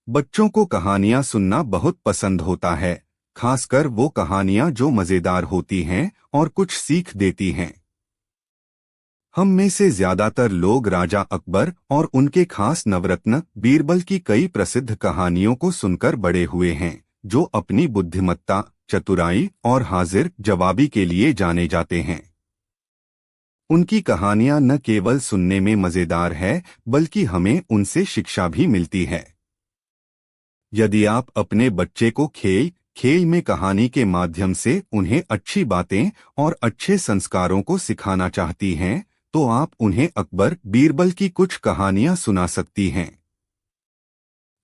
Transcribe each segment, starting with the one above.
बच्चों को कहानियां सुनना बहुत पसंद होता है, खासकर वो कहानियां जो मजेदार होती हैं और कुछ सीख देती हैं। हम में से ज्यादातर लोग राजा अकबर और उनके खास नवरत्न बीरबल की कई प्रसिद्ध कहानियों को सुनकर बड़े हुए हैं, जो अपनी बुद्धिमत्ता, चतुराई और हाजिर जवाबी के लिए जाने जाते हैं। उनकी कहानियां न केवल सुनने में मजेदार है, बल्कि हमें उनसे शिक्षा भी मिलती है। यदि आप अपने बच्चे को खेल खेल में कहानी के माध्यम से उन्हें अच्छी बातें और अच्छे संस्कारों को सिखाना चाहती हैं, तो आप उन्हें अकबर बीरबल की कुछ कहानियां सुना सकती हैं।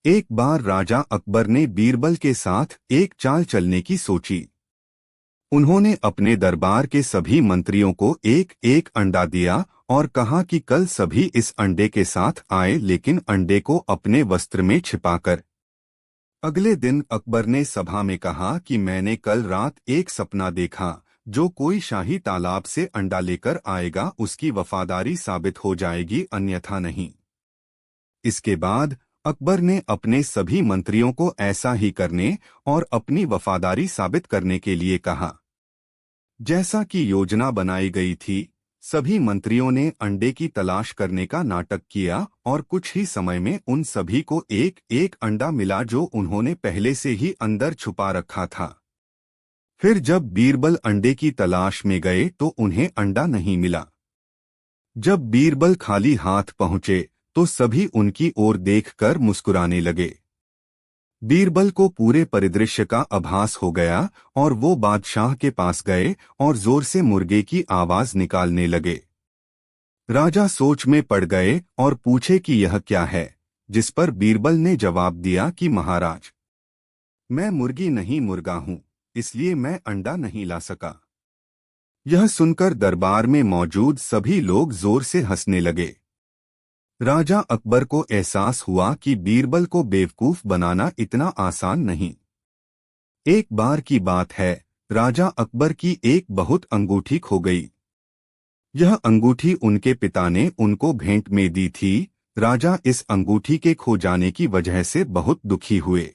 एक बार राजा अकबर ने बीरबल के साथ एक चाल चलने की सोची। उन्होंने अपने दरबार के सभी मंत्रियों को एक एक अंडा दिया और कहा कि कल सभी इस अंडे के साथ आए, लेकिन अंडे को अपने वस्त्र में छिपाकर। अगले दिन अकबर ने सभा में कहा कि मैंने कल रात एक सपना देखा, जो कोई शाही तालाब से अंडा लेकर आएगा उसकी वफादारी साबित हो जाएगी, अन्यथा नहीं। इसके बाद अकबर ने अपने सभी मंत्रियों को ऐसा ही करने और अपनी वफादारी साबित करने के लिए कहा। जैसा कि योजना बनाई गई थी, सभी मंत्रियों ने अंडे की तलाश करने का नाटक किया और कुछ ही समय में उन सभी को एक एक अंडा मिला, जो उन्होंने पहले से ही अंदर छुपा रखा था। फिर जब बीरबल अंडे की तलाश में गए तो उन्हें अंडा नहीं मिला। जब बीरबल खाली हाथ पहुंचे तो सभी उनकी ओर देखकर मुस्कुराने लगे। बीरबल को पूरे परिदृश्य का आभास हो गया और वो बादशाह के पास गए और जोर से मुर्गे की आवाज निकालने लगे। राजा सोच में पड़ गए और पूछे कि यह क्या है, जिस पर बीरबल ने जवाब दिया कि महाराज, मैं मुर्गी नहीं मुर्गा हूं, इसलिए मैं अंडा नहीं ला सका। यह सुनकर दरबार में मौजूद सभी लोग जोर से हंसने लगे। राजा अकबर को एहसास हुआ कि बीरबल को बेवकूफ बनाना इतना आसान नहीं। एक बार की बात है, राजा अकबर की एक बहुत अंगूठी खो गई। यह अंगूठी उनके पिता ने उनको भेंट में दी थी। राजा इस अंगूठी के खो जाने की वजह से बहुत दुखी हुए।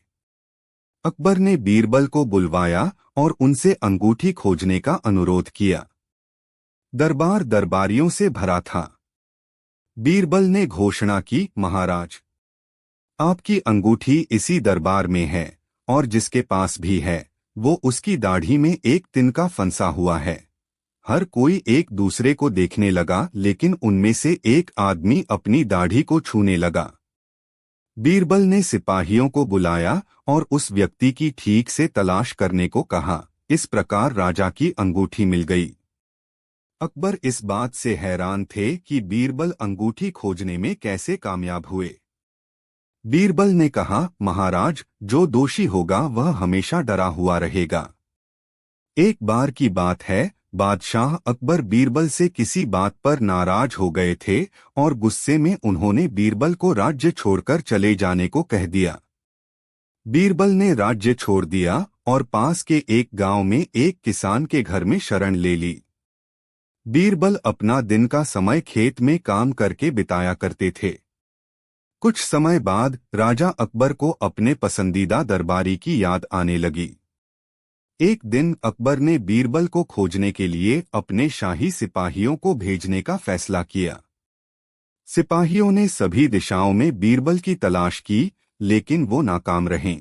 अकबर ने बीरबल को बुलवाया और उनसे अंगूठी खोजने का अनुरोध किया। दरबार दरबारियों से भरा था। बीरबल ने घोषणा की, महाराज, आपकी अंगूठी इसी दरबार में है और जिसके पास भी है वो उसकी दाढ़ी में एक तिनका फंसा हुआ है। हर कोई एक दूसरे को देखने लगा, लेकिन उनमें से एक आदमी अपनी दाढ़ी को छूने लगा। बीरबल ने सिपाहियों को बुलाया और उस व्यक्ति की ठीक से तलाश करने को कहा। इस प्रकार राजा की अंगूठी मिल गई। अकबर इस बात से हैरान थे कि बीरबल अंगूठी खोजने में कैसे कामयाब हुए। बीरबल ने कहा, महाराज, जो दोषी होगा वह हमेशा डरा हुआ रहेगा। एक बार की बात है, बादशाह अकबर बीरबल से किसी बात पर नाराज हो गए थे और गुस्से में उन्होंने बीरबल को राज्य छोड़कर चले जाने को कह दिया। बीरबल ने राज्य छोड़ दिया और पास के एक गांव में एक किसान के घर में शरण ले ली। बीरबल अपना दिन का समय खेत में काम करके बिताया करते थे। कुछ समय बाद राजा अकबर को अपने पसंदीदा दरबारी की याद आने लगी। एक दिन अकबर ने बीरबल को खोजने के लिए अपने शाही सिपाहियों को भेजने का फैसला किया। सिपाहियों ने सभी दिशाओं में बीरबल की तलाश की, लेकिन वो नाकाम रहे।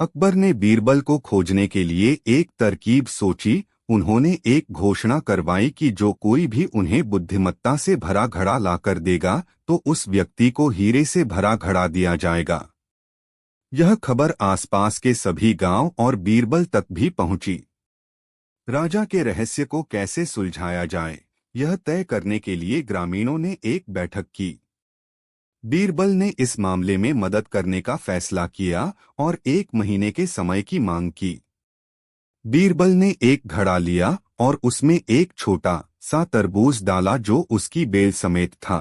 अकबर ने बीरबल को खोजने के लिए एक तरकीब सोची। उन्होंने एक घोषणा करवाई कि जो कोई भी उन्हें बुद्धिमत्ता से भरा घड़ा लाकर देगा तो उस व्यक्ति को हीरे से भरा घड़ा दिया जाएगा। यह खबर आसपास के सभी गांव और बीरबल तक भी पहुंची। राजा के रहस्य को कैसे सुलझाया जाए, यह तय करने के लिए ग्रामीणों ने एक बैठक की। बीरबल ने इस मामले में मदद करने का फैसला किया और 1 महीने के समय की मांग की। बीरबल ने एक घड़ा लिया और उसमें एक छोटा सा तरबूज डाला जो उसकी बेल समेत था।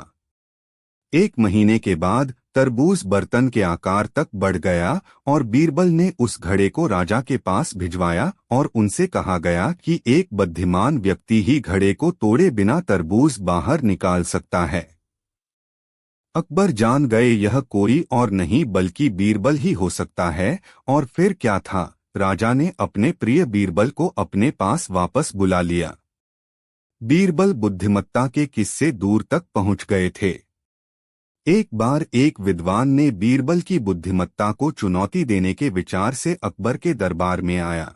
1 महीने के बाद तरबूज बर्तन के आकार तक बढ़ गया और बीरबल ने उस घड़े को राजा के पास भिजवाया और उनसे कहा गया कि एक बुद्धिमान व्यक्ति ही घड़े को तोड़े बिना तरबूज बाहर निकाल सकता है। अकबर जान गए यह कोई और नहीं बल्कि बीरबल ही हो सकता है। और फिर क्या था, राजा ने अपने प्रिय बीरबल को अपने पास वापस बुला लिया। बीरबल बुद्धिमत्ता के किस्से दूर तक पहुंच गए थे। एक बार एक विद्वान ने बीरबल की बुद्धिमत्ता को चुनौती देने के विचार से अकबर के दरबार में आया।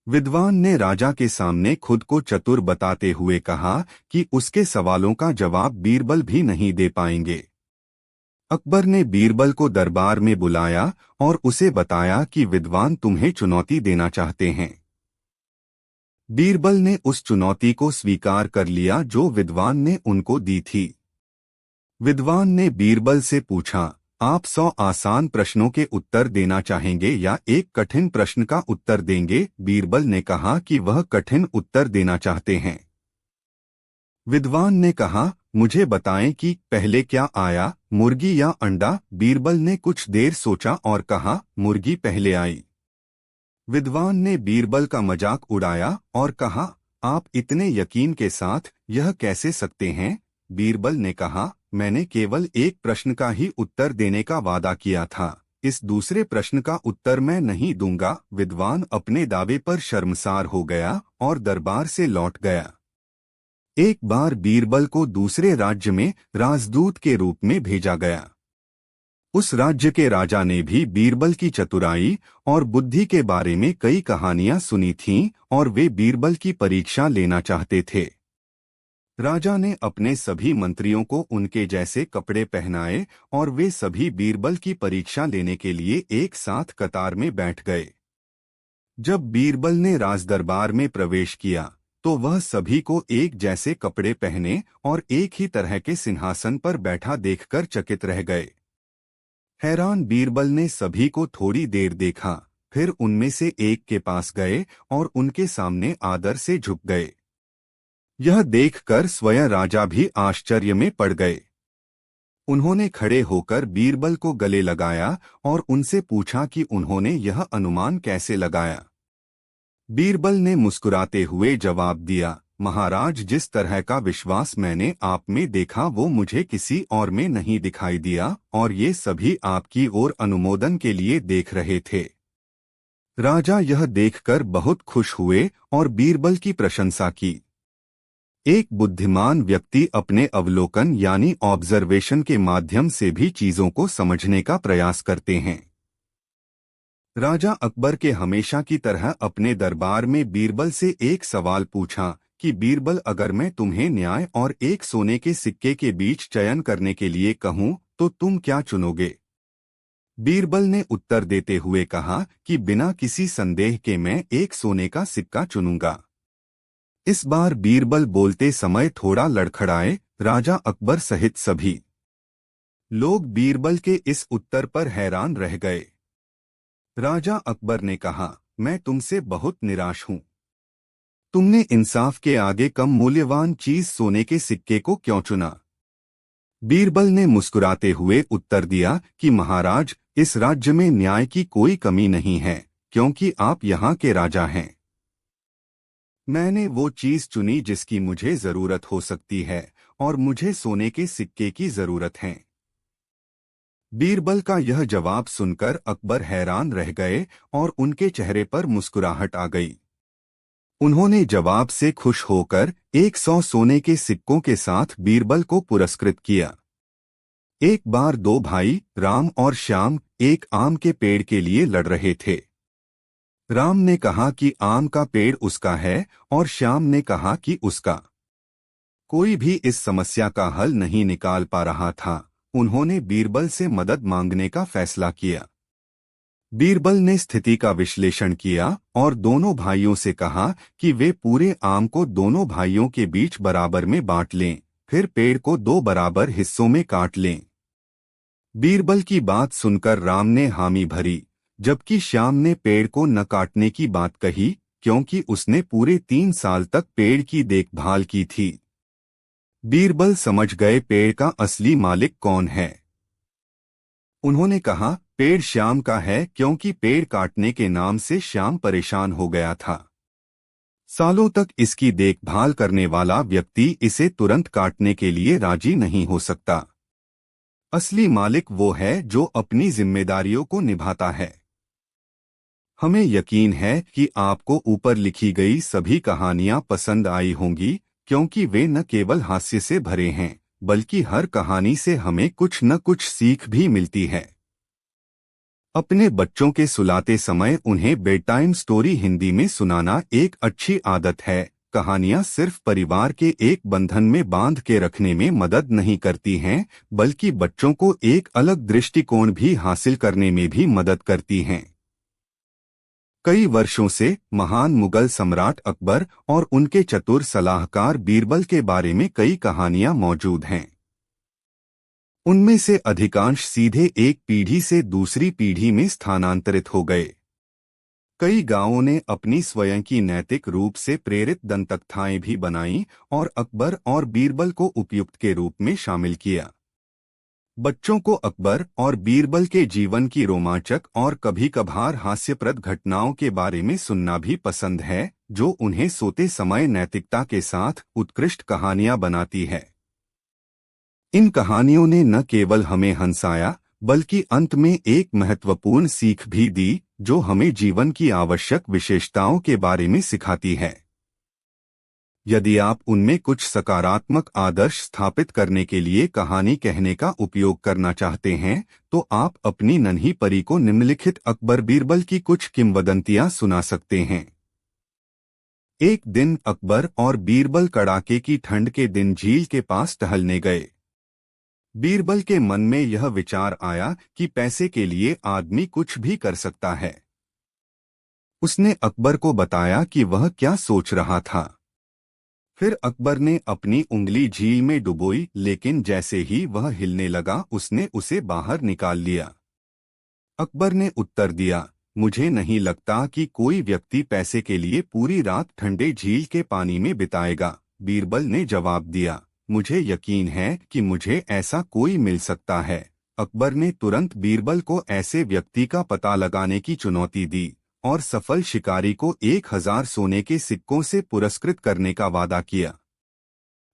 विद्वान ने राजा के सामने खुद को चतुर बताते हुए कहा कि उसके सवालों का जवाब बीरबल भी नहीं दे पाएंगे। अकबर ने बीरबल को दरबार में बुलाया और उसे बताया कि विद्वान तुम्हें चुनौती देना चाहते हैं। बीरबल ने उस चुनौती को स्वीकार कर लिया जो विद्वान ने उनको दी थी। विद्वान ने बीरबल से पूछा, आप 100 आसान प्रश्नों के उत्तर देना चाहेंगे या एक कठिन प्रश्न का उत्तर देंगे? बीरबल ने कहा कि वह कठिन उत्तर देना चाहते हैं। विद्वान ने कहा, मुझे बताएं कि पहले क्या आया, मुर्गी या अंडा? बीरबल ने कुछ देर सोचा और कहा, मुर्गी पहले आई। विद्वान ने बीरबल का मजाक उड़ाया और कहा, आप इतने यकीन के साथ यह कैसे सकते हैं? बीरबल ने कहा, मैंने केवल एक प्रश्न का ही उत्तर देने का वादा किया था, इस दूसरे प्रश्न का उत्तर मैं नहीं दूंगा। विद्वान अपने दावे पर शर्मसार हो गया और दरबार से लौट गया। एक बार बीरबल को दूसरे राज्य में राजदूत के रूप में भेजा गया। उस राज्य के राजा ने भी बीरबल की चतुराई और बुद्धि के बारे में कई कहानियां सुनी थीं और वे बीरबल की परीक्षा लेना चाहते थे। राजा ने अपने सभी मंत्रियों को उनके जैसे कपड़े पहनाए और वे सभी बीरबल की परीक्षा लेने के लिए एक साथ कतार में बैठ गए। जब बीरबल ने राजदरबार में प्रवेश किया तो वह सभी को एक जैसे कपड़े पहने और एक ही तरह के सिंहासन पर बैठा देखकर चकित रह गए। हैरान बीरबल ने सभी को थोड़ी देर देखा, फिर उनमें से एक के पास गए और उनके सामने आदर से झुक गए। यह देखकर स्वयं राजा भी आश्चर्य में पड़ गए। उन्होंने खड़े होकर बीरबल को गले लगाया और उनसे पूछा कि उन्होंने यह अनुमान कैसे लगाया। बीरबल ने मुस्कुराते हुए जवाब दिया, महाराज, जिस तरह का विश्वास मैंने आप में देखा वो मुझे किसी और में नहीं दिखाई दिया और ये सभी आपकी ओर अनुमोदन के लिए देख रहे थे। राजा यह देखकर बहुत खुश हुए और बीरबल की प्रशंसा की। एक बुद्धिमान व्यक्ति अपने अवलोकन यानी ऑब्जर्वेशन के माध्यम से भी चीजों को समझने का प्रयास करते हैं। राजा अकबर के हमेशा की तरह अपने दरबार में बीरबल से एक सवाल पूछा कि बीरबल, अगर मैं तुम्हें न्याय और एक सोने के सिक्के के बीच चयन करने के लिए कहूं तो तुम क्या चुनोगे? बीरबल ने उत्तर देते हुए कहा कि बिना किसी संदेह के मैं एक सोने का सिक्का चुनूंगा। इस बार बीरबल बोलते समय थोड़ा लड़खड़ाए। राजा अकबर सहित सभी लोग बीरबल के इस उत्तर पर हैरान रह गए। राजा अकबर ने कहा, मैं तुमसे बहुत निराश हूं। तुमने इंसाफ के आगे कम मूल्यवान चीज सोने के सिक्के को क्यों चुना? बीरबल ने मुस्कुराते हुए उत्तर दिया कि महाराज, इस राज्य में न्याय की कोई कमी नहीं है क्योंकि आप यहाँ के राजा हैं। मैंने वो चीज चुनी जिसकी मुझे जरूरत हो सकती है और मुझे सोने के सिक्के की जरूरत है। बीरबल का यह जवाब सुनकर अकबर हैरान रह गए और उनके चेहरे पर मुस्कुराहट आ गई। उन्होंने जवाब से खुश होकर 100 सोने के सिक्कों के साथ बीरबल को पुरस्कृत किया। एक बार दो भाई राम और श्याम एक आम के पेड़ के लिए लड़ रहे थे। राम ने कहा कि आम का पेड़ उसका है और श्याम ने कहा कि उसका। कोई भी इस समस्या का हल नहीं निकाल पा रहा था। उन्होंने बीरबल से मदद मांगने का फैसला किया। बीरबल ने स्थिति का विश्लेषण किया और दोनों भाइयों से कहा कि वे पूरे आम को दोनों भाइयों के बीच बराबर में बांट लें, फिर पेड़ को 2 बराबर हिस्सों में काट लें। बीरबल की बात सुनकर राम ने हामी भरी, जबकि श्याम ने पेड़ को न काटने की बात कही क्योंकि उसने पूरे 3 साल तक पेड़ की देखभाल की थी। बीरबल समझ गए पेड़ का असली मालिक कौन है। उन्होंने कहा, पेड़ श्याम का है क्योंकि पेड़ काटने के नाम से श्याम परेशान हो गया था। सालों तक इसकी देखभाल करने वाला व्यक्ति इसे तुरंत काटने के लिए राजी नहीं हो सकता। असली मालिक वो है जो अपनी जिम्मेदारियों को निभाता है। हमें यकीन है कि आपको ऊपर लिखी गई सभी कहानियां पसंद आई होंगी, क्योंकि वे न केवल हास्य से भरे हैं, बल्कि हर कहानी से हमें कुछ न कुछ सीख भी मिलती है। अपने बच्चों के सुलाते समय उन्हें बेड टाइम स्टोरी हिंदी में सुनाना एक अच्छी आदत है। कहानियां सिर्फ परिवार के एक बंधन में बांध के रखने में मदद नहीं करती हैं, बल्कि बच्चों को एक अलग दृष्टिकोण भी हासिल करने में भी मदद करती हैं। कई वर्षों से महान मुगल सम्राट अकबर और उनके चतुर सलाहकार बीरबल के बारे में कई कहानियां मौजूद हैं। उनमें से अधिकांश सीधे एक पीढ़ी से दूसरी पीढ़ी में स्थानांतरित हो गए। कई गांवों ने अपनी स्वयं की नैतिक रूप से प्रेरित दंतकथाएं भी बनाईं और अकबर और बीरबल को उपयुक्त के रूप में शामिल किया। बच्चों को अकबर और बीरबल के जीवन की रोमांचक और कभी कभार हास्यप्रद घटनाओं के बारे में सुनना भी पसंद है, जो उन्हें सोते समय नैतिकता के साथ उत्कृष्ट कहानियां बनाती है। इन कहानियों ने न केवल हमें हंसाया, बल्कि अंत में एक महत्वपूर्ण सीख भी दी, जो हमें जीवन की आवश्यक विशेषताओं के बारे में सिखाती है। यदि आप उनमें कुछ सकारात्मक आदर्श स्थापित करने के लिए कहानी कहने का उपयोग करना चाहते हैं, तो आप अपनी नन्ही परी को निम्नलिखित अकबर बीरबल की कुछ किंवदंतियां सुना सकते हैं। एक दिन अकबर और बीरबल कड़ाके की ठंड के दिन झील के पास टहलने गए। बीरबल के मन में यह विचार आया कि पैसे के लिए आदमी कुछ भी कर सकता है। उसने अकबर को बताया कि वह क्या सोच रहा था। फिर अकबर ने अपनी उंगली झील में डुबोई, लेकिन जैसे ही वह हिलने लगा उसने उसे बाहर निकाल लिया। अकबर ने उत्तर दिया, मुझे नहीं लगता कि कोई व्यक्ति पैसे के लिए पूरी रात ठंडे झील के पानी में बिताएगा। बीरबल ने जवाब दिया, मुझे यकीन है कि मुझे ऐसा कोई मिल सकता है। अकबर ने तुरंत बीरबल को ऐसे व्यक्ति का पता लगाने की चुनौती दी और सफल शिकारी को 1000 सोने के सिक्कों से पुरस्कृत करने का वादा किया।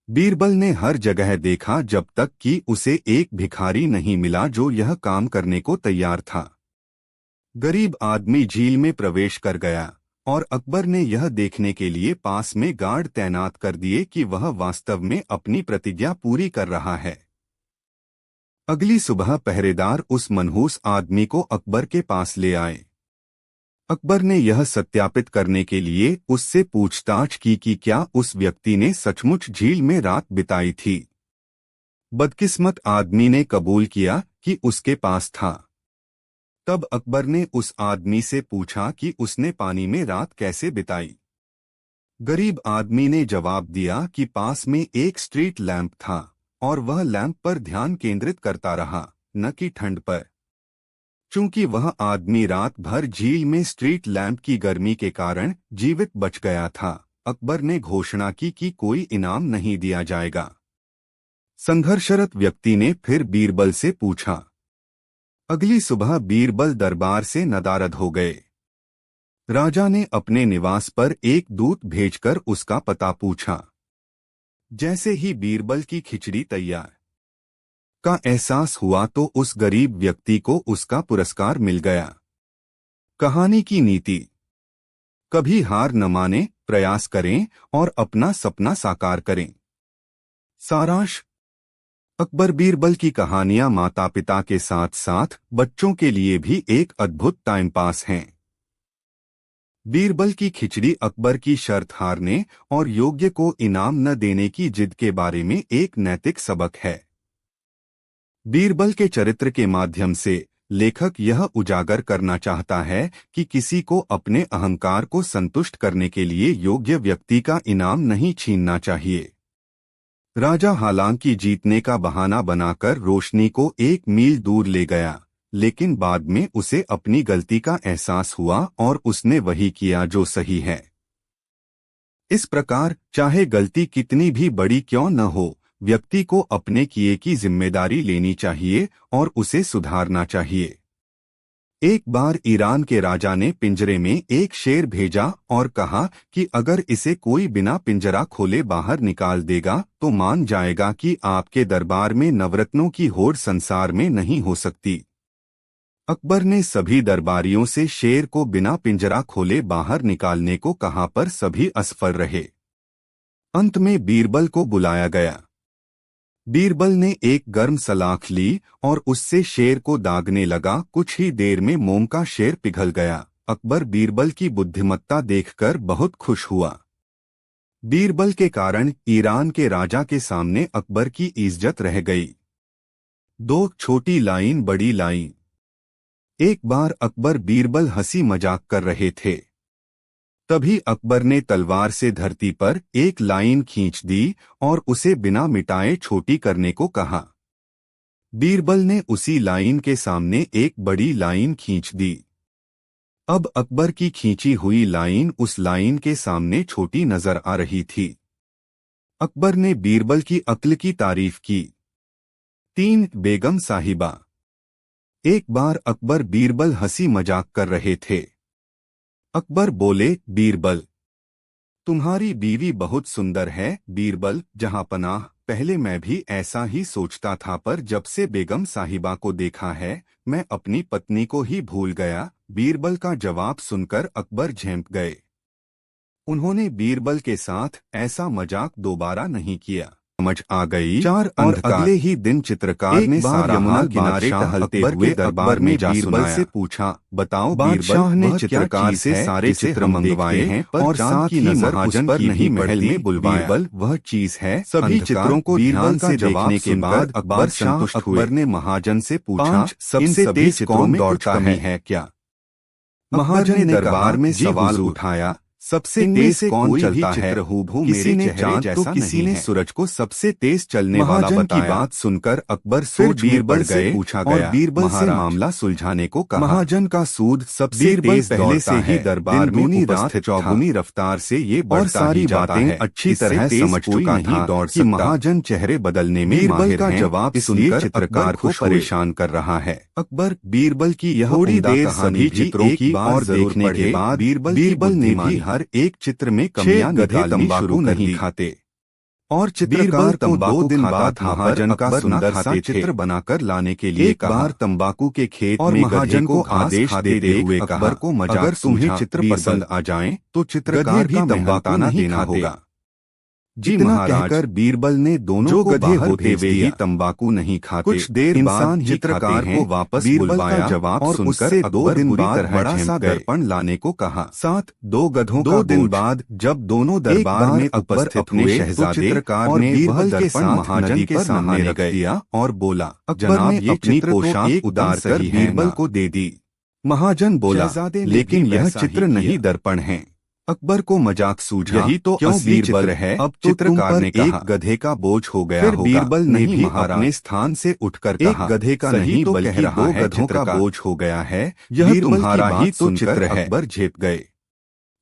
बीरबल ने हर जगह देखा जब तक कि उसे एक भिखारी नहीं मिला जो यह काम करने को तैयार था। गरीब आदमी झील में प्रवेश कर गया और अकबर ने यह देखने के लिए पास में गार्ड तैनात कर दिए कि वह वास्तव में अपनी प्रतिज्ञा पूरी कर रहा है। अगली सुबह पहरेदार उस मनहूस आदमी को अकबर के पास ले आए। अकबर ने यह सत्यापित करने के लिए उससे पूछताछ की कि क्या उस व्यक्ति ने सचमुच झील में रात बिताई थी। बदकिस्मत आदमी ने कबूल किया कि उसके पास था। तब अकबर ने उस आदमी से पूछा कि उसने पानी में रात कैसे बिताई। गरीब आदमी ने जवाब दिया कि पास में एक स्ट्रीट लैंप था और वह लैंप पर ध्यान केंद्रित करता रहा, न कि ठंड पर। चूंकि वह आदमी रात भर झील में स्ट्रीट लैंप की गर्मी के कारण जीवित बच गया था, अकबर ने घोषणा की कि कोई इनाम नहीं दिया जाएगा। संघर्षरत व्यक्ति ने फिर बीरबल से पूछा। अगली सुबह बीरबल दरबार से नदारद हो गए। राजा ने अपने निवास पर एक दूत भेजकर उसका पता पूछा। जैसे ही बीरबल की खिचड़ी तैयार का एहसास हुआ तो उस गरीब व्यक्ति को उसका पुरस्कार मिल गया। कहानी की नीति: कभी हार न माने, प्रयास करें और अपना सपना साकार करें। सारांश: अकबर बीरबल की कहानियां माता पिता के साथ साथ बच्चों के लिए भी एक अद्भुत टाइम पास हैं। बीरबल की खिचड़ी अकबर की शर्त हारने और योग्य को इनाम न देने की जिद के बारे में एक नैतिक सबक है। बीरबल के चरित्र के माध्यम से लेखक यह उजागर करना चाहता है कि किसी को अपने अहंकार को संतुष्ट करने के लिए योग्य व्यक्ति का इनाम नहीं छीनना चाहिए। राजा हालांकि जीतने का बहाना बनाकर रोशनी को 1 मील दूर ले गया, लेकिन बाद में उसे अपनी गलती का एहसास हुआ और उसने वही किया जो सही है। इस प्रकार चाहे गलती कितनी भी बड़ी क्यों न हो, व्यक्ति को अपने किए की जिम्मेदारी लेनी चाहिए और उसे सुधारना चाहिए। एक बार ईरान के राजा ने पिंजरे में एक शेर भेजा और कहा कि अगर इसे कोई बिना पिंजरा खोले बाहर निकाल देगा तो मान जाएगा कि आपके दरबार में नवरत्नों की होड़ संसार में नहीं हो सकती। अकबर ने सभी दरबारियों से शेर को बिना पिंजरा खोले बाहर निकालने को कहा, पर सभी असफल रहे। अंत में बीरबल को बुलाया गया। बीरबल ने एक गर्म सलाख ली और उससे शेर को दागने लगा। कुछ ही देर में मोम का शेर पिघल गया। अकबर बीरबल की बुद्धिमत्ता देखकर बहुत खुश हुआ। बीरबल के कारण ईरान के राजा के सामने अकबर की इज्जत रह गई। दो छोटी लाइन बड़ी लाइन। एक बार अकबर बीरबल हंसी मजाक कर रहे थे, तभी अकबर ने तलवार से धरती पर एक लाइन खींच दी और उसे बिना मिटाए छोटी करने को कहा। बीरबल ने उसी लाइन के सामने एक बड़ी लाइन खींच दी। अब अकबर की खींची हुई लाइन उस लाइन के सामने छोटी नजर आ रही थी। अकबर ने बीरबल की अक्ल की तारीफ की। 3 बेगम साहिबा। एक बार अकबर बीरबल हंसी मजाक कर रहे थे। अकबर बोले, बीरबल, तुम्हारी बीवी बहुत सुंदर है। बीरबल, जहांपनाह, पहले मैं भी ऐसा ही सोचता था, पर जब से बेगम साहिबा को देखा है मैं अपनी पत्नी को ही भूल गया। बीरबल का जवाब सुनकर अकबर झेंप गए। उन्होंने बीरबल के साथ ऐसा मजाक दोबारा नहीं किया। समझ आ गई। और अगले ही दिन चित्रकार ने सारा यमुना किनारे टहलते हुए दरबार में बीरबल से पूछा, बताओ बादशाह ने चित्रकार से सारे चित्र मंगवाए हैं और साथ ही महाजन पर नहीं महल में बुलवाया। बीरबल, वह चीज है। सभी चित्रों को ध्यान से देखने के बाद अकबर संतुष्ट हुए। अकबर ने महाजन से पूछा, सबसे तेज कौन दौड़ता है क्या? महाजन ने दरबार में सवाल उठाया, सबसे तेज कौन चलता है? किसी ने चांद तो किसी ने सूरज को सबसे तेज चलने वाला बताया। की बात सुनकर अकबर सोच बीरबल से पूछा गया और बीरबल से मामला सुलझाने को कहा। महाजन का सूद सबसे तेज पहले से ही दरबार में उपस्थित चौगुनी रफ्तार से ये और सारी बातें अच्छी तरह समझ चुका था कि महाजन चेहरे बदलने में बीरबल का जवाब सुनकर चित्रकार को परेशान कर रहा है। अकबर बीरबल की यह थोड़ी देर सभी चित्रों की और देखने के बाद बीरबल ने भी हर एक चित्र में कमियां निकालनी शुरू नहीं खाते और चित्रकार को 2 दिन बाद महाजन का सुंदर सा चित्र बनाकर लाने के लिए एक बार तंबाकू के खेत में महाजन को आदेश देते हुए अकबर को मजाक, अगर तुम्हें चित्र पसंद आ जाए तो चित्रकार भी तंबाकू नहीं देना होगा। जी महाराज, कहकर बीरबल ने दोनों जो गधे होते हुए ही तंबाकू नहीं खाते। कुछ देर इंसान चित्रकार को वापस बुलवाया जवाब और उससे 2 दिन बाद बड़ा सा दर्पण लाने को कहा। साथ 2 गधों 2 दिन बाद जब दोनों दरबार में उपस्थित हुए शहजादे चित्रकार ने बीरबल के साथ महाजन के सामने रख दिया और बोला, जनाब ये अपनी पोशाक उतार कर बीरबल को दे दी। महाजन बोला, लेकिन यह चित्र नहीं दर्पण है। अकबर को मजाक सूझा, यही तो असली चित्र है। अब तो चित्रकार ने कहा, एक गधे का बोझ हो गया होगा। फिर बीरबल ने भी अपने स्थान से उठकर कहा, एक गधे का नहीं बल्कि 2 गधों का बोझ हो गया है। यह तुम्हारा ही तो चित्र है। अकबर झेप गए।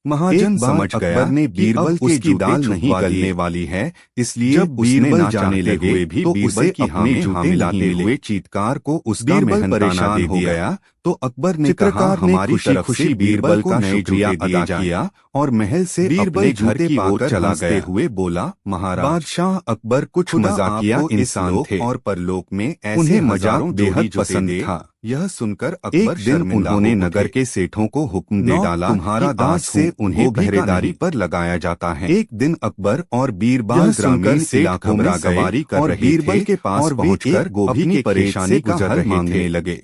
महाजन समझ गया ने बीरबल की दाल नहीं गलने वाली है, इसलिए जब बीरबल जाने लगे भी तो उसे अपने जूते मिलाते हुए चीतकार को उसका मेहनताना दे दिया। तो अकबर ने कहा, हमारी तरफ से बीरबल का शुक्रिया अदा किया और महल से बीरबल घर की ओर चला गया हुए बोला, महाराज, बादशाह अकबर कुछ मजाकिया इंसान थे और परलोक में ऐसे मजाक बेहद पसंद था। यह सुनकर अकबर एक दिन उन्होंने नगर के सेठों को हुक्म दे डाला, तुम्हारा दास से उन्हें पहरेदारी पर लगाया जाता है। एक दिन अकबर और बीरबल ग्रामीण इलाकों में सवारी कर रहे थे के पास पहुंचकर गोभी की परेशानी का हल मांगने लगे।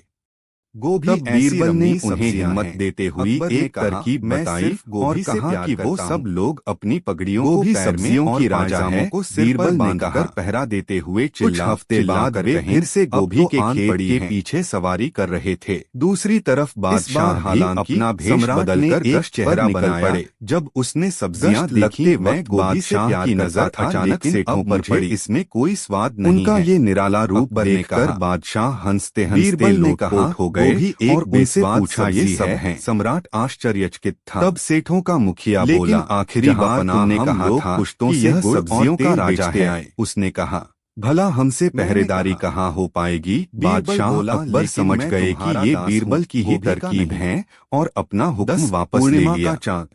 गोभी बीरबल ने उन्हें हिम्मत देते हुए एक तरकीब बताई और कहा कि वो सब लोग अपनी पगड़ियों को सब्जियों की राजाओं को सिर पर बांधकर पहरा देते हुए कुछ हफ्ते बाद वे फिर से गोभी के खेत के पीछे सवारी कर रहे थे। दूसरी तरफ बादशाह हालांकि अपना भेष बदलकर एक चेहरा बनाया। जब उसने सब्जियां लगते वक्त बादशाह की नजर अचानक सेठों पर पड़ी। इसमें कोई स्वाद नहीं। उनका ये निराला रूप देखकर बादशाह हंसते हंसते बीरबल ने कहा हो गए और उनसे पूछा, ये सब है? सम्राट आश्चर्यचकित था। तब सेठों का मुखिया बोला, आखिरी बार तुमने कहा था पुश्तों से यह सब्जियों का राजा है। उसने कहा, भला हमसे पहरेदारी कहाँ हो पाएगी। बादशाह अकबर समझ गए कि ये बीरबल की ही तरकीब है और अपना हुक्म वापस ले लिया।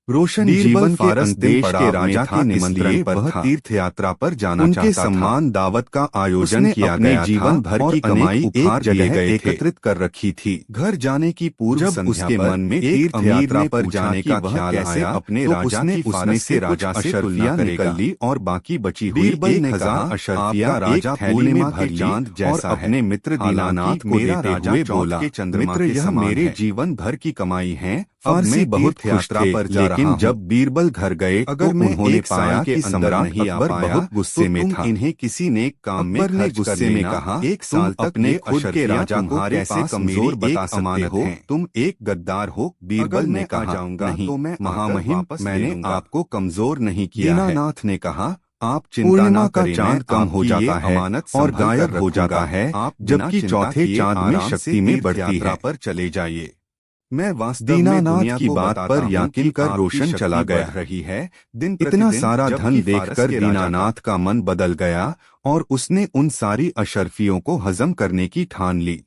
रोशन जीवन के अंतिम पड़ाव राजा के निमंत्रण पर वह तीर्थ यात्रा पर जाना चाहता था। उनके सम्मान दावत का आयोजन किया गया, जीवन भर की कमाई एक जगह एकत्रित कर रखी थी। घर जाने की पूर्व जब उसके मन में तीर्थ यात्रा पर जाने का ख्याल आया, अपने राजा की उसमें से राजा अशर्फियाँ निकल ली और बाकी बची हुई 1000 अशर्फियाँ राजा पूर्णिमा के चांद जैसा अपने मित्र दीनानाथ को देते हुए बोला, मित्र यह मेरे जीवन भर की कमाई है, अब मैं बहुत यात्रा पर जा रहा हूं। जब बीरबल घर गए अगर तो उन्होंने पाया कि सम्राट अकबर बहुत गुस्से में था। इन्हें किसी ने काम में ने गुस्से में कहा, एक साल तक अपने खुद के राजा को कैसे कमजोर बता सकते हो, तुम एक गद्दार हो। बीरबल ने कहा, जाऊंगा तो मैं महामहिम, मैंने आपको कमजोर नहीं किया। दीनानाथ ने कहा, आप चिंता न करें, चांद कम हो जाता है और गायब हो जाता है, आप जबकि चौथे चांद में शक्ति में बढ़ती है, पर चले जाइए। मैं दीनानाथ की बात पर यकीन कर रोशन चला गया रही है। दिन इतना सारा धन देखकर दीनानाथ का मन बदल गया और उसने उन सारी अशर्फियों को हजम करने की ठान ली।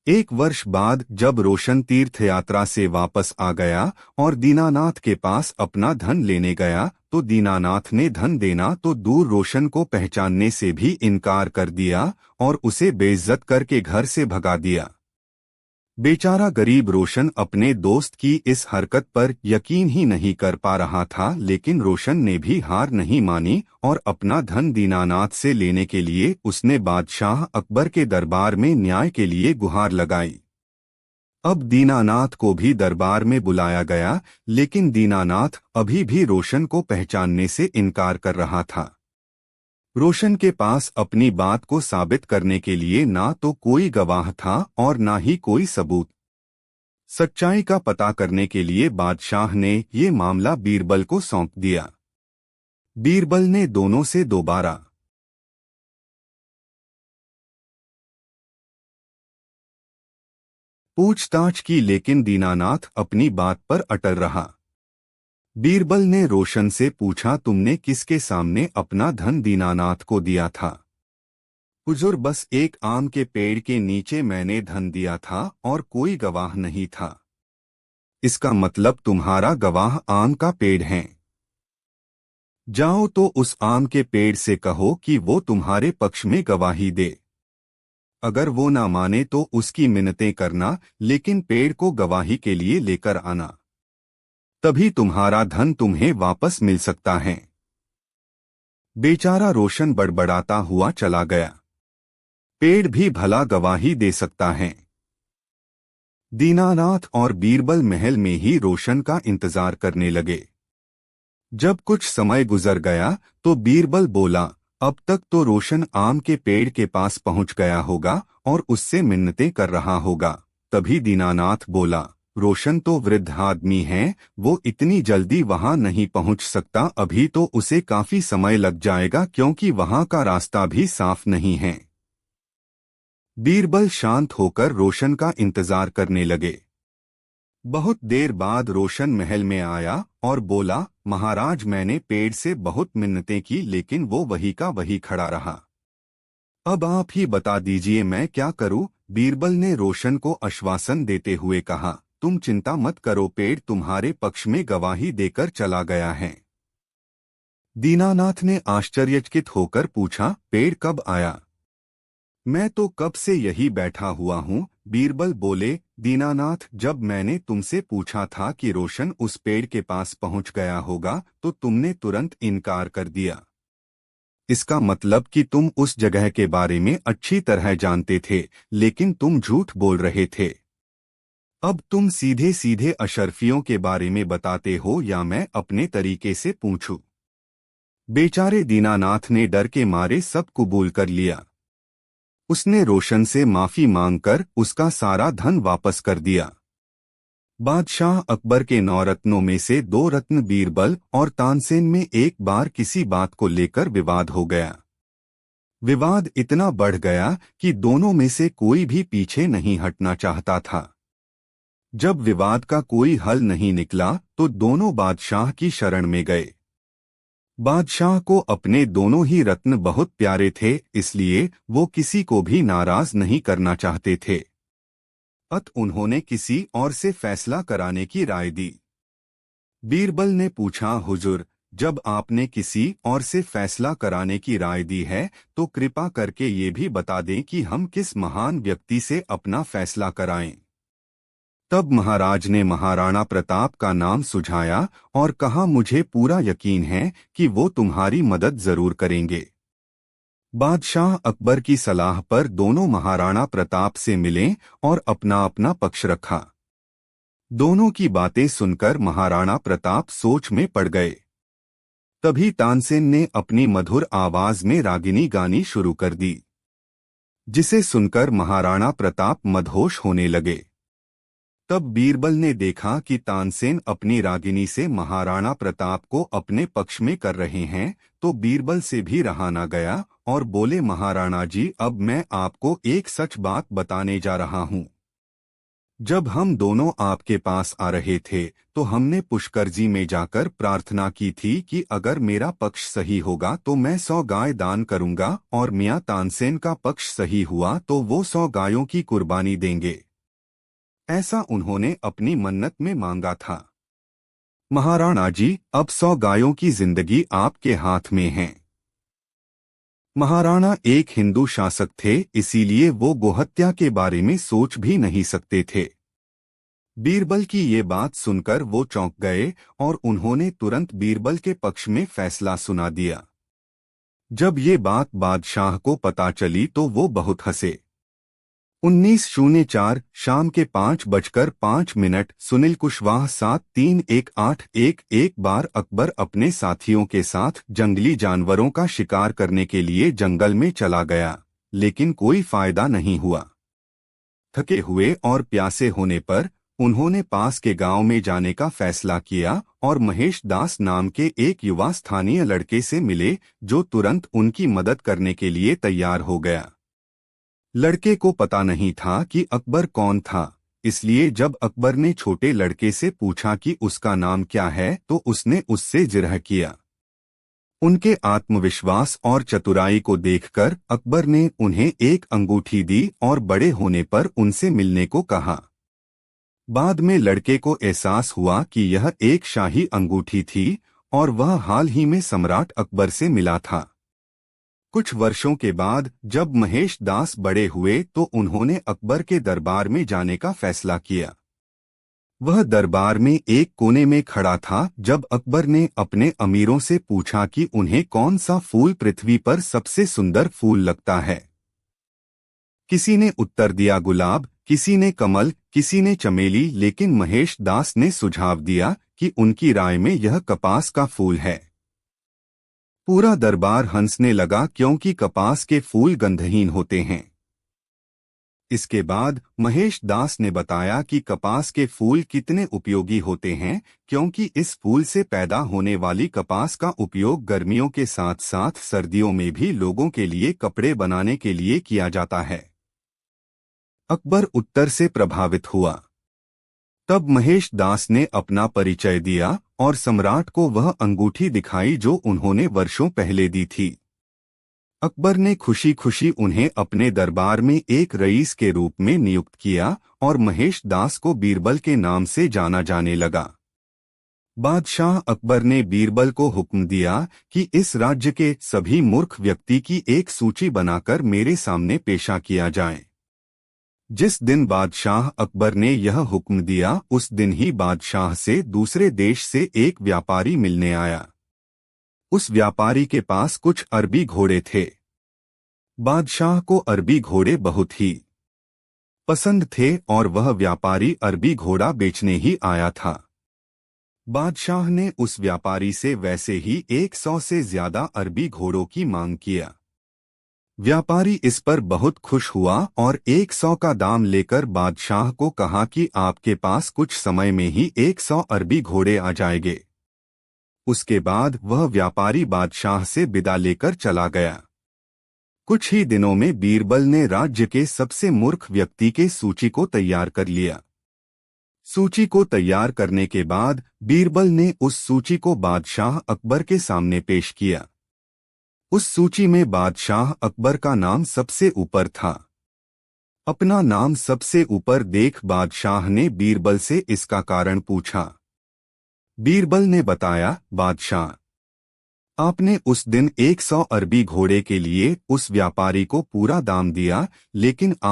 एक वर्ष बाद जब रोशन तीर्थ यात्रा से वापस आ गया और दीनानाथ के पास अपना धन लेने गया तो दीनानाथ ने धन देना तो दूर रोशन को पहचानने से भी इनकार कर दिया और उसे बेइज्जत करके घर से भगा दिया। बेचारा गरीब रोशन अपने दोस्त की इस हरकत पर यकीन ही नहीं कर पा रहा था, लेकिन रोशन ने भी हार नहीं मानी और अपना धन दीनानाथ से लेने के लिए उसने बादशाह अकबर के दरबार में न्याय के लिए गुहार लगाई। अब दीनानाथ को भी दरबार में बुलाया गया, लेकिन दीनानाथ अभी भी रोशन को पहचानने से इनकार कर रहा था। रोशन के पास अपनी बात को साबित करने के लिए ना तो कोई गवाह था और ना ही कोई सबूत। सच्चाई का पता करने के लिए बादशाह ने ये मामला बीरबल को सौंप दिया। बीरबल ने दोनों से दोबारा पूछताछ की, लेकिन दीनानाथ अपनी बात पर अटल रहा। बीरबल ने रोशन से पूछा, तुमने किसके सामने अपना धन दीनानाथ को दिया था? हुजूर, बस एक आम के पेड़ के नीचे मैंने धन दिया था और कोई गवाह नहीं था। इसका मतलब तुम्हारा गवाह आम का पेड़ है। जाओ तो उस आम के पेड़ से कहो कि वो तुम्हारे पक्ष में गवाही दे। अगर वो ना माने तो उसकी मिन्नतें करना, लेकिन पेड़ को गवाही के लिए लेकर आना, तभी तुम्हारा धन तुम्हें वापस मिल सकता है। बेचारा रोशन बड़बड़ाता हुआ चला गया। पेड़ भी भला गवाही दे सकता है। दीनानाथ और बीरबल महल में ही रोशन का इंतजार करने लगे। जब कुछ समय गुजर गया तो बीरबल बोला, अब तक तो रोशन आम के पेड़ के पास पहुंच गया होगा और उससे मिन्नतें कर रहा होगा। तभी दीनानाथ बोला, रोशन तो वृद्ध आदमी है, वो इतनी जल्दी वहां नहीं पहुंच सकता, अभी तो उसे काफी समय लग जाएगा क्योंकि वहां का रास्ता भी साफ नहीं है। बीरबल शांत होकर रोशन का इंतजार करने लगे। बहुत देर बाद रोशन महल में आया और बोला, महाराज, मैंने पेड़ से बहुत मिन्नतें की लेकिन वो वही का वही खड़ा रहा। अब आप ही बता दीजिए मैं क्या करूं? बीरबल ने रोशन को आश्वासन देते हुए कहा, तुम चिंता मत करो, पेड़ तुम्हारे पक्ष में गवाही देकर चला गया है। दीनानाथ ने आश्चर्यचकित होकर पूछा, पेड़ कब आया? मैं तो कब से यही बैठा हुआ हूँ। बीरबल बोले, दीनानाथ, जब मैंने तुमसे पूछा था कि रोशन उस पेड़ के पास पहुंच गया होगा तो तुमने तुरंत इनकार कर दिया। इसका मतलब कि तुम उस जगह के बारे में अच्छी तरह जानते थे, लेकिन तुम झूठ बोल रहे थे। अब तुम सीधे सीधे अशर्फियों के बारे में बताते हो या मैं अपने तरीके से पूछूं? बेचारे दीनानाथ ने डर के मारे सब कबूल कर लिया। उसने रोशन से माफी मांगकर उसका सारा धन वापस कर दिया। बादशाह अकबर के 9 रत्नों में से 2 रत्न बीरबल और तानसेन में एक बार किसी बात को लेकर विवाद हो गया। विवाद इतना बढ़ गया कि दोनों में से कोई भी पीछे नहीं हटना चाहता था। जब विवाद का कोई हल नहीं निकला तो दोनों बादशाह की शरण में गए। बादशाह को अपने दोनों ही रत्न बहुत प्यारे थे, इसलिए वो किसी को भी नाराज नहीं करना चाहते थे। उन्होंने किसी और से फैसला कराने की राय दी। बीरबल ने पूछा, हुजूर, जब आपने किसी और से फैसला कराने की राय दी है तो कृपा करके ये भी बता दें कि हम किस महान व्यक्ति से अपना फैसला कराएं। तब महाराज ने महाराणा प्रताप का नाम सुझाया और कहा, मुझे पूरा यकीन है कि वो तुम्हारी मदद जरूर करेंगे। बादशाह अकबर की सलाह पर दोनों महाराणा प्रताप से मिले और अपना अपना पक्ष रखा। दोनों की बातें सुनकर महाराणा प्रताप सोच में पड़ गए। तभी तानसेन ने अपनी मधुर आवाज में रागिनी गानी शुरू कर दी, जिसे सुनकर महाराणा प्रताप मदहोश होने लगे। तब बीरबल ने देखा कि तानसेन अपनी रागिनी से महाराणा प्रताप को अपने पक्ष में कर रहे हैं, तो बीरबल से भी रहा न गया और बोले, महाराणा जी, अब मैं आपको एक सच बात बताने जा रहा हूँ। जब हम दोनों आपके पास आ रहे थे तो हमने पुष्कर जी में जाकर प्रार्थना की थी कि अगर मेरा पक्ष सही होगा तो मैं 100 गाय दान करूंगा और मियां तानसेन का पक्ष सही हुआ तो वो 100 गायों की कुर्बानी देंगे। ऐसा उन्होंने अपनी मन्नत में मांगा था। महाराणा जी, अब 100 गायों की जिंदगी आपके हाथ में है। महाराणा एक हिंदू शासक थे, इसीलिए वो गोहत्या के बारे में सोच भी नहीं सकते थे। बीरबल की ये बात सुनकर वो चौंक गए और उन्होंने तुरंत बीरबल के पक्ष में फैसला सुना दिया। जब ये बात बादशाह को पता चली तो वो बहुत हंसे। 1904 शाम के 5:05 सुनील कुशवाहा 731811 एक बार अकबर अपने साथियों के साथ जंगली जानवरों का शिकार करने के लिए जंगल में चला गया, लेकिन कोई फायदा नहीं हुआ। थके हुए और प्यासे होने पर उन्होंने पास के गांव में जाने का फैसला किया और महेश दास नाम के एक युवा स्थानीय लड़के से मिले, जो तुरंत उनकी मदद करने के लिए तैयार हो गया। लड़के को पता नहीं था कि अकबर कौन था, इसलिए जब अकबर ने छोटे लड़के से पूछा कि उसका नाम क्या है तो उसने उससे जिरह किया। उनके आत्मविश्वास और चतुराई को देखकर अकबर ने उन्हें एक अंगूठी दी और बड़े होने पर उनसे मिलने को कहा। बाद में लड़के को एहसास हुआ कि यह एक शाही अंगूठी थी और वह हाल ही में सम्राट अकबर से मिला था। कुछ वर्षों के बाद जब महेश दास बड़े हुए तो उन्होंने अकबर के दरबार में जाने का फैसला किया। वह दरबार में एक कोने में खड़ा था जब अकबर ने अपने अमीरों से पूछा कि उन्हें कौन सा फूल पृथ्वी पर सबसे सुंदर फूल लगता है। किसी ने उत्तर दिया गुलाब, किसी ने कमल, किसी ने चमेली, लेकिन महेश दास ने सुझाव दिया कि उनकी राय में यह कपास का फूल है। पूरा दरबार हंसने लगा क्योंकि कपास के फूल गंधहीन होते हैं। इसके बाद महेश दास ने बताया कि कपास के फूल कितने उपयोगी होते हैं, क्योंकि इस फूल से पैदा होने वाली कपास का उपयोग गर्मियों के साथ साथ सर्दियों में भी लोगों के लिए कपड़े बनाने के लिए किया जाता है। अकबर उत्तर से प्रभावित हुआ। तब महेश दास ने अपना परिचय दिया और सम्राट को वह अंगूठी दिखाई जो उन्होंने वर्षों पहले दी थी। अकबर ने खुशी खुशी उन्हें अपने दरबार में एक रईस के रूप में नियुक्त किया और महेश दास को बीरबल के नाम से जाना जाने लगा। बादशाह अकबर ने बीरबल को हुक्म दिया कि इस राज्य के सभी मूर्ख व्यक्ति की एक सूची बनाकर मेरे सामने पेशा किया जाए। जिस दिन बादशाह अकबर ने यह हुक्म दिया उस दिन ही बादशाह से दूसरे देश से एक व्यापारी मिलने आया। उस व्यापारी के पास कुछ अरबी घोड़े थे। बादशाह को अरबी घोड़े बहुत ही पसंद थे और वह व्यापारी अरबी घोड़ा बेचने ही आया था। बादशाह ने उस व्यापारी से वैसे ही 100 से ज्यादा अरबी घोड़ों की मांग किया। व्यापारी इस पर बहुत खुश हुआ और 100 का दाम लेकर बादशाह को कहा कि आपके पास कुछ समय में ही 100 अरबी घोड़े आ जाएंगे। उसके बाद वह व्यापारी बादशाह से विदा लेकर चला गया। कुछ ही दिनों में बीरबल ने राज्य के सबसे मूर्ख व्यक्ति के सूची को तैयार कर लिया। सूची को तैयार करने के बाद बीरबल ने उस सूची को बादशाह अकबर के सामने पेश किया। उस सूची में बादशाह अकबर का नाम सबसे ऊपर था। अपना नाम सबसे ऊपर देख बादशाह ने बीरबल से इसका कारण पूछा। बीरबल ने बताया, बादशाह, आपने उस दिन 100 अरबी घोड़े के लिए उस व्यापारी को पूरा दाम दिया, लेकिन